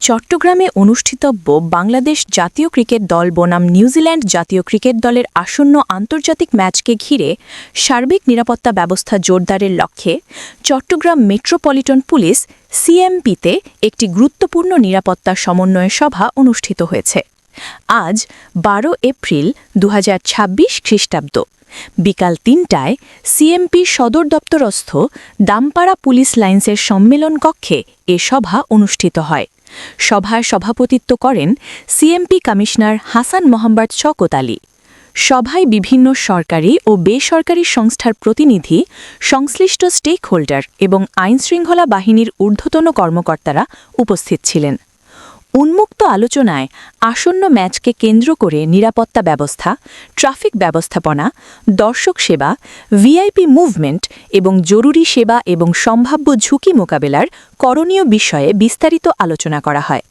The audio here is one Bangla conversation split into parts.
চট্টগ্রামে অনুষ্ঠিতব্য বাংলাদেশ জাতীয় ক্রিকেট দল বনাম নিউজিল্যান্ড জাতীয় ক্রিকেট দলের আসন্ন আন্তর্জাতিক ম্যাচকে ঘিরে সার্বিক নিরাপত্তা ব্যবস্থা জোরদারের লক্ষ্যে চট্টগ্রাম মেট্রোপলিটন পুলিশ সিএমপিতে একটি গুরুত্বপূর্ণ নিরাপত্তা সমন্বয় সভা অনুষ্ঠিত হয়েছে। আজ ১২ এপ্রিল ২০২৬ খ্রিস্টাব্দ বিকাল ৩টায় সিএমপির সদর দপ্তরস্থ দামপাড়া পুলিশ লাইন্সের সম্মেলন কক্ষে এ সভা অনুষ্ঠিত হয়। সভায় সভাপতিত্ব করেন সিএমপি কমিশনার হাসান মোহাম্মদ শওকত আলী। সভায় বিভিন্ন সরকারি ও বেসরকারি সংস্থার প্রতিনিধি, সংশ্লিষ্ট স্টেক হোল্ডার এবং আইনশৃঙ্খলা বাহিনীর ঊর্ধ্বতন কর্মকর্তারা উপস্থিত ছিলেন। উন্মুক্ত আলোচনায় আসন্ন ম্যাচকে কেন্দ্র করে নিরাপত্তা ব্যবস্থা, ট্রাফিক ব্যবস্থাপনা, দর্শক সেবা, ভিআইপি মুভমেন্ট এবং জরুরি সেবা এবং সম্ভাব্য ঝুঁকি মোকাবেলার করণীয় বিষয়ে বিস্তারিত আলোচনা করা হয়।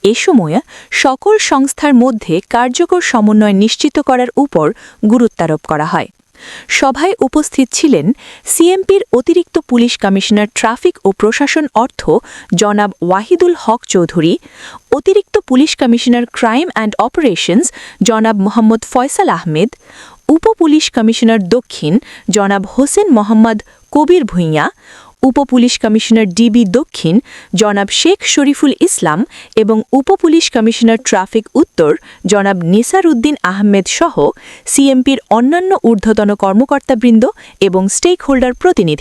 এ সময় সকল সংস্থার মধ্যে কার্যকর সমন্বয় নিশ্চিত করার উপর গুরুত্বারোপ করা হয়। সভায় উপস্থিত ছিলেন সিএমপির অতিরিক্ত পুলিশ কমিশনার ট্রাফিক ও প্রশাসন অর্থ জনাব ওয়াহিদুল হক চৌধুরী, অতিরিক্ত police commissioner crime and operations জনাব মোহাম্মদ ফয়সাল আহমেদ, উপপুলিশ কমিশনার দক্ষিণ জনাব হোসেন মোহাম্মদ কবির ভূঁইয়া, উপপুলিশ কমিশনার ডিবি দক্ষিণ জনাব শেখ শরীফুল ইসলাম এবং উপপুলিশ কমিশনার ট্রাফিক উত্তর জনাব নিসার উদ্দিন আহমেদ সহ সিএমপির অন্যান্য ঊর্ধ্বতন কর্মকর্তাবৃন্দ এবং স্টেক হোল্ডার প্রতিনিধি।